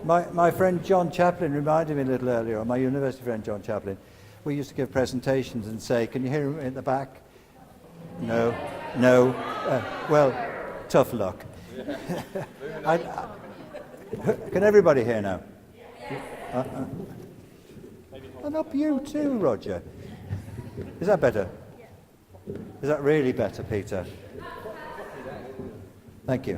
My friend John Chaplin reminded me a little earlier, or my university friend John Chaplin. We used to give presentations and say, can you hear him in the back? No. Well, tough luck. Can everybody hear now? And up you too, Roger. Is that better? Is that really better, Peter? Thank you.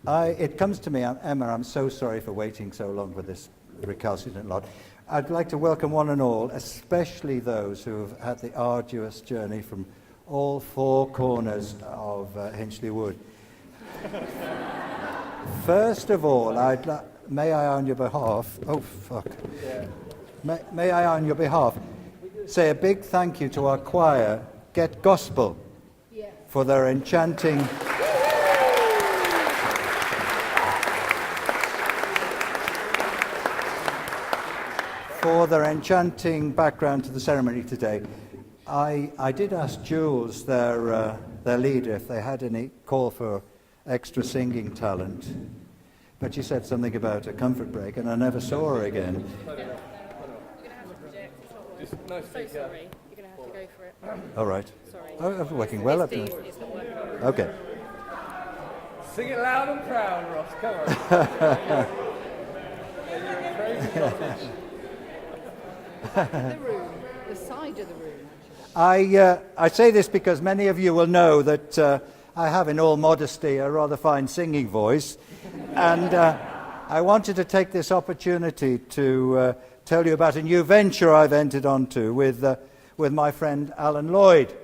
It comes to me, Emma, I'm so sorry for waiting so long for this recalcitrant lot. I'd like to welcome one and all, especially those who have had the arduous journey from all four corners of Hinchley Wood. First of all, may I on your behalf, may I on your behalf say a big thank you to our choir, Get Gospel, for their enchanting background to the ceremony today. I did ask Jules, their leader, if they had any call for extra singing talent, but she said something about a comfort break, and I never saw her again. You're going to have to project. So sorry. You're going to have to go for it. All right. Sorry. Oh, I'm working well up there. It's not working. Okay. Sing it loud and proud, Ross. Come on. The room, the side of the room. I say this because many of you will know that I have, in all modesty, a rather fine singing voice, and I wanted to take this opportunity to tell you about a new venture I've entered onto with my friend Alan Lloyd.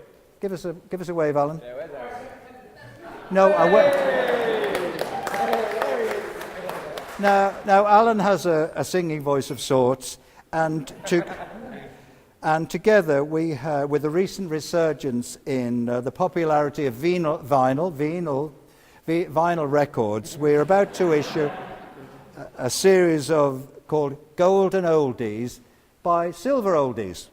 Give us a wave, Alan. Yeah, where's Alan? No, I won't. Now, Alan has a singing voice of sorts, and together we, with the recent resurgence in the popularity of vinyl records, we're about to issue a series called Golden Oldies by Silver Oldies.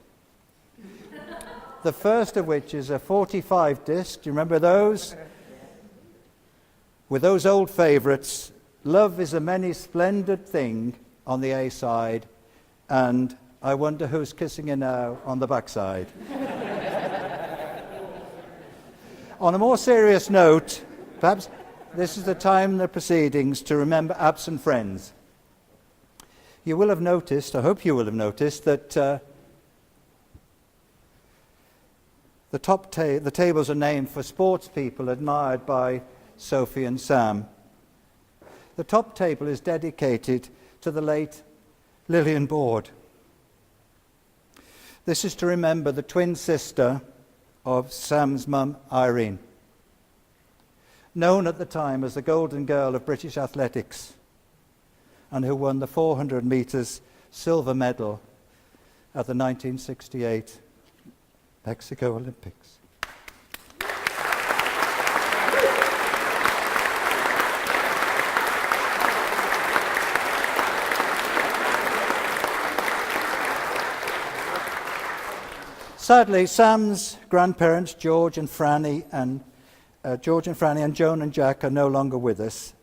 The first of which is a 45 disc. Do you remember those? With those old favourites, Love is a Many Splendid Thing on the A side, and I Wonder Who's Kissing You Now on the backside. On a more serious note, perhaps this is the time in the proceedings to remember absent friends. You will have noticed, I hope you will have noticed, that the tables are named for sports people admired by Sophie and Sam. The top table is dedicated to the late Lillian Board. This is to remember the twin sister of Sam's mum, Irene, known at the time as the Golden Girl of British athletics, and who won the 400 metres silver medal at the 1968 Mexico Olympics. Sadly, Sam's grandparents, George and Franny and Joan and Jack are no longer with us.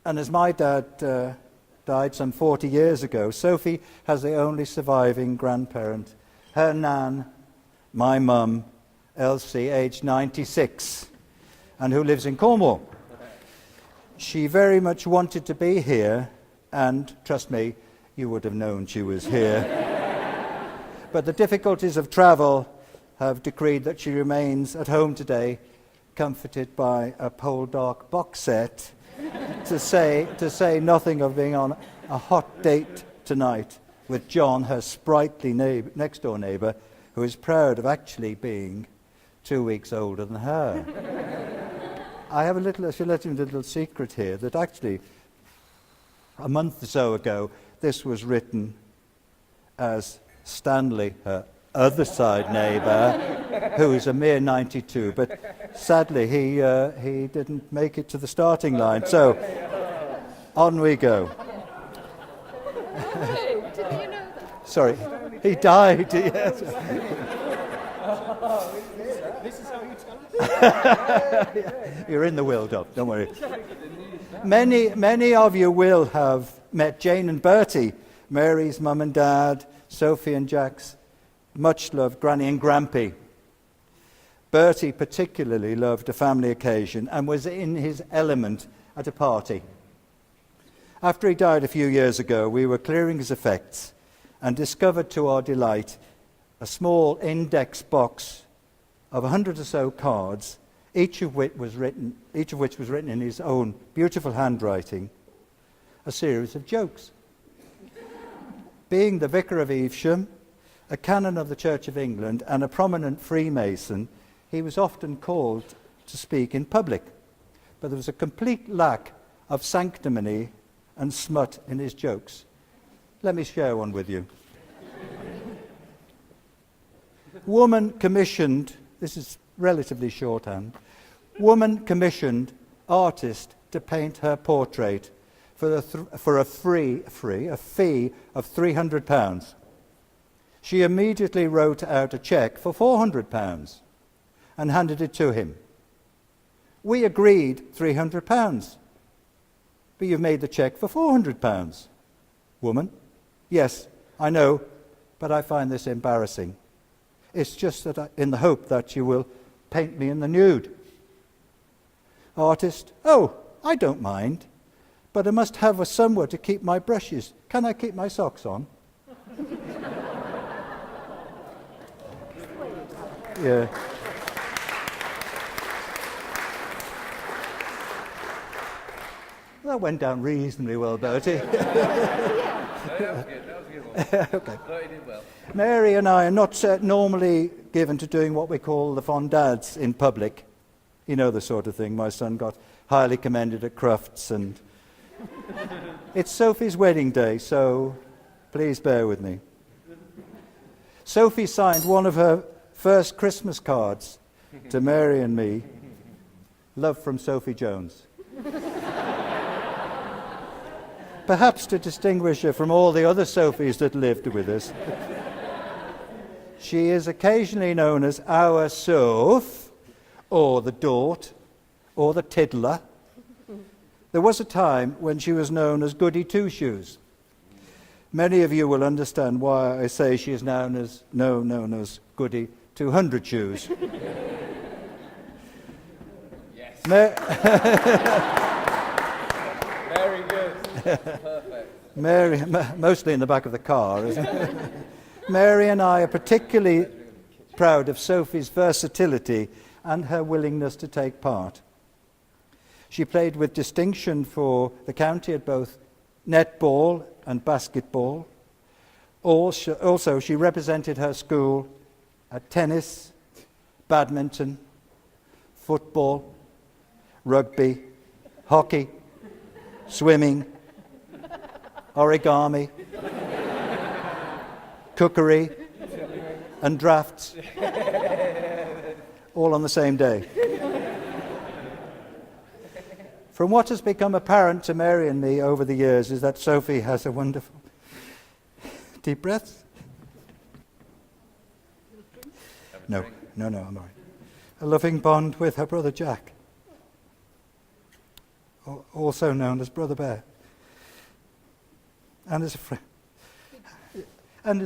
And as my dad died some 40 years ago, Sophie has the only surviving grandparent, her nan, my mum, Elsie, aged 96, and who lives in Cornwall. She very much wanted to be here, and trust me, you would have known she was here. But the difficulties of travel have decreed that she remains at home today, comforted by a Poldark box set, to say nothing of being on a hot date tonight with John, her sprightly next-door neighbour, who is proud of actually being 2 weeks older than her. I should let you in a little secret here, that actually a month or so ago, this was written as Stanley, her other side neighbour, who is a mere 92, but sadly he didn't make it to the starting line. So on we go. Didn't you know that? Sorry, he died. Yes. This is how you tell us? You're in the will, Doc, don't worry. Many of you will have met Jane and Bertie, Mary's mum and dad, Sophie and Jack's much-loved Granny and Grampy. Bertie particularly loved a family occasion and was in his element at a party. After he died a few years ago, we were clearing his effects and discovered to our delight a small index box of 100 or so cards, each of which was written in his own beautiful handwriting, a series of jokes. Being the vicar of Evesham, a canon of the Church of England, and a prominent Freemason, he was often called to speak in public. But there was a complete lack of sanctimony and smut in his jokes. Let me share one with you. Woman commissioned, this is relatively shorthand, woman commissioned artist to paint her portrait for a fee of £300. She immediately wrote out a cheque for £400 and handed it to him. We agreed £300, but you've made the cheque for £400. Woman, yes, I know, but I find this embarrassing. It's just that in the hope that you will paint me in the nude. Artist, oh, I don't mind, but I must have somewhere to keep my brushes. Can I keep my socks on? Yeah. That went down reasonably well, Bertie. No, that was good. That was a good one. Okay. Bertie did well. Mary and I are not normally given to doing what we call the fondades in public. You know the sort of thing. My son got highly commended at Crufts, and it's Sophie's wedding day, so please bear with me. Sophie signed one of her first Christmas cards to Mary and me. Love from Sophie Jones. Perhaps to distinguish her from all the other Sophies that lived with us. She is occasionally known as our Soph, or the Dort, or the Tiddler. There was a time when she was known as Goody Two-Shoes. Many of you will understand why I say she is known as Goody 200 Shoes. Yes. Very good. Perfect. Mary, mostly in the back of the car, isn't it? Mary and I are particularly proud of Sophie's versatility and her willingness to take part. She played with distinction for the county at both netball and basketball. Also, she represented her school at tennis, badminton, football, rugby, hockey, swimming, origami, cookery, and drafts, all on the same day. From what has become apparent to Mary and me over the years is that Sophie has a wonderful... Deep breaths? No, I'm all right. A loving bond with her brother Jack, also known as Brother Bear, and as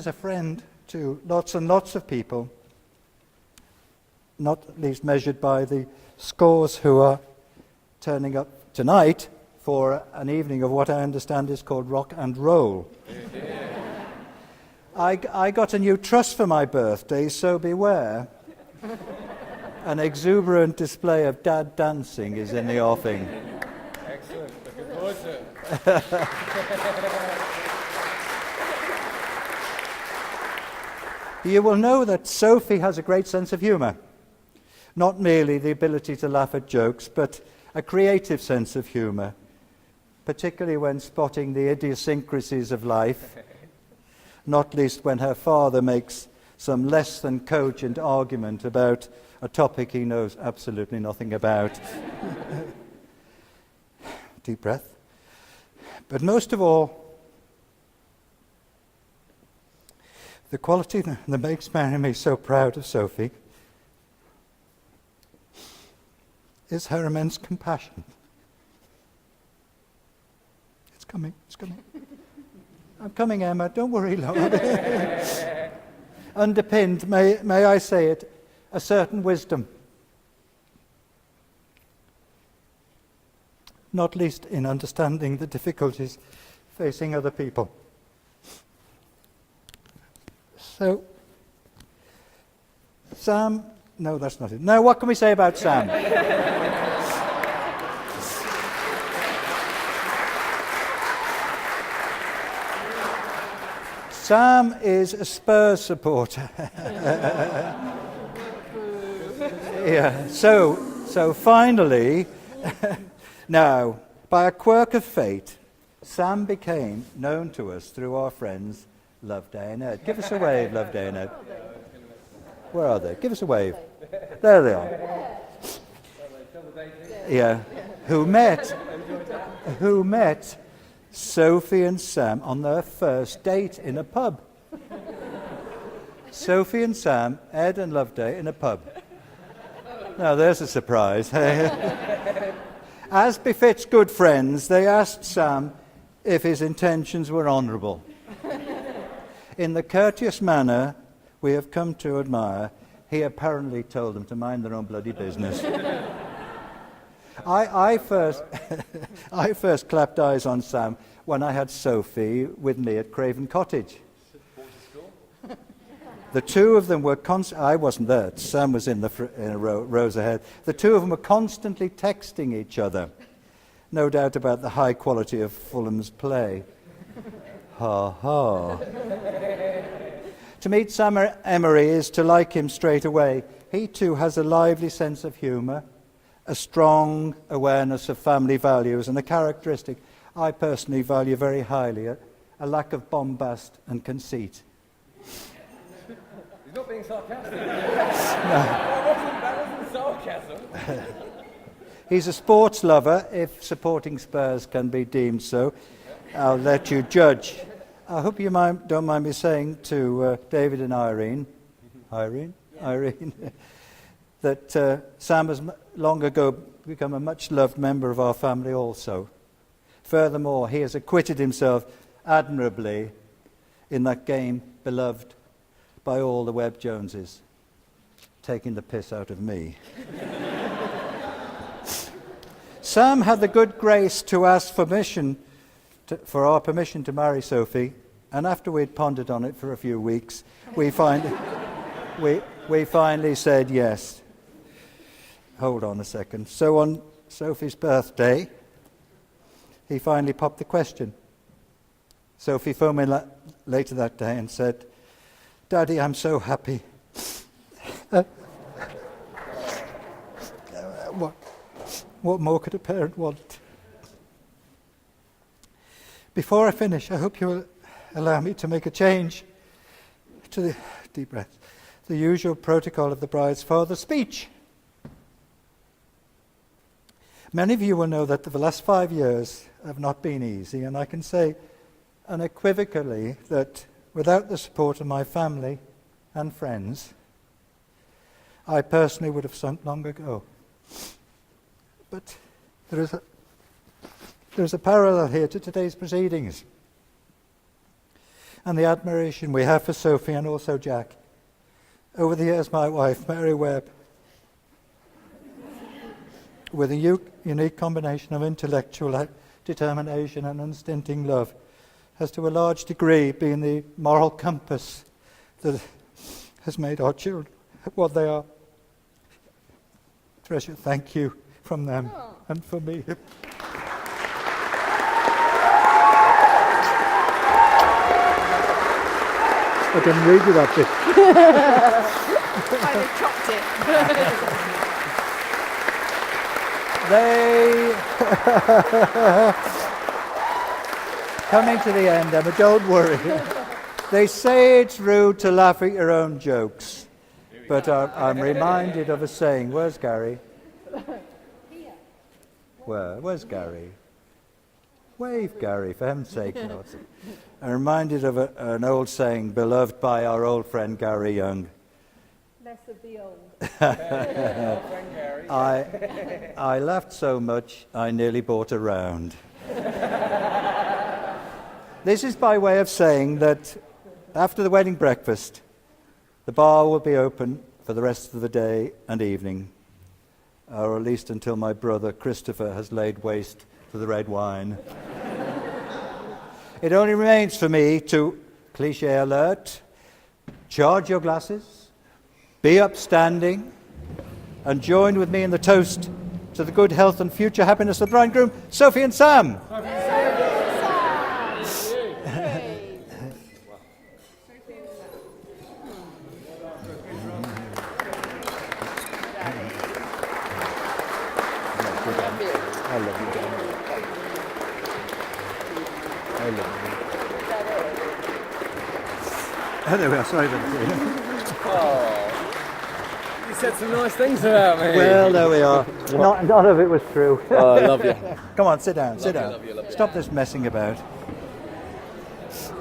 a friend to lots and lots of people, not least measured by the scores who are turning up tonight for an evening of what I understand is called rock and roll. I got a new truss for my birthday, so beware. An exuberant display of dad dancing is in the offing. Excellent. Looking forward to it. You will know that Sophie has a great sense of humour. Not merely the ability to laugh at jokes, but a creative sense of humour, particularly when spotting the idiosyncrasies of life, not least when her father makes some less than cogent argument about a topic he knows absolutely nothing about. Deep breath. But most of all, the quality that makes Mary and me so proud of Sophie is her immense compassion. It's coming. I'm coming, Emma. Don't worry, Lord. Underpinned, may I say it, a certain wisdom. Not least in understanding the difficulties facing other people. So, Sam, no, that's not it. Now, what can we say about Sam? Sam is a Spurs supporter. Yeah. So finally, now, by a quirk of fate, Sam became known to us through our friends Loveday and Ed. Give us a wave, Loveday and Ed. Where are they? Give us a wave. There they are. Yeah. Who met Sophie and Sam on their first date in a pub. Sophie and Sam, Ed and Loveday in a pub. Now there's a surprise. As befits good friends, they asked Sam if his intentions were honourable. In the courteous manner we have come to admire, he apparently told them to mind their own bloody business. I first clapped eyes on Sam when I had Sophie with me at Craven Cottage. The two of them were I wasn't there. Sam was in rows ahead. The two of them were constantly texting each other. No doubt about the high quality of Fulham's play. Ha ha. To meet Sam Emery is to like him straight away. He too has a lively sense of humour, a strong awareness of family values, and a characteristic I personally value very highly, a lack of bombast and conceit. He's not being sarcastic. No. That wasn't sarcasm. He's a sports lover, if supporting Spurs can be deemed so. I'll let you judge. I hope you don't mind me saying to David and Irene, that Sam has long ago become a much-loved member of our family also. Furthermore, he has acquitted himself admirably in that game beloved by all the Webb Joneses, taking the piss out of me. Sam had the good grace to ask for our permission to marry Sophie, and after we'd pondered on it for a few weeks, we finally said yes. Hold on a second. So on Sophie's birthday, he finally popped the question. Sophie phoned me later that day and said, "Daddy, I'm so happy." What more could a parent want? Before I finish, I hope you will allow me to make a change to the deep breath, the usual protocol of the bride's father's speech. Many of you will know that the last 5 years have not been easy, and I can say unequivocally that without the support of my family and friends, I personally would have sunk long ago. But there is a parallel here to today's proceedings and the admiration we have for Sophie and also Jack. Over the years, my wife, Mary Webb, with a unique combination of intellectual determination and unstinting love, has to a large degree been the moral compass that has made our children what they are. Treasure, thank you from them and for me. I didn't read you that bit. I chopped it. Coming to the end, Emma, don't worry. They say it's rude to laugh at your own jokes, but I'm reminded of a saying. Where's Gary? Where's Gary? Wave, Gary, for heaven's sake. I'm reminded of an old saying beloved by our old friend Gary Young. Less of the old. I laughed so much I nearly bought a round. This is by way of saying that after the wedding breakfast, the bar will be open for the rest of the day and evening, or at least until my brother Christopher has laid waste to the red wine. It only remains for me to, cliché alert, charge your glasses, be upstanding, and join with me in the toast to the good health and future happiness of the bridegroom, Sophie and Sam. I love you, Dad. I love you. Oh, there we are. Sorry about that. You said some nice things about me. Well, there we are. None of it was true. Oh, I love you. Come on, sit down. Sit down. love you. Stop this messing about.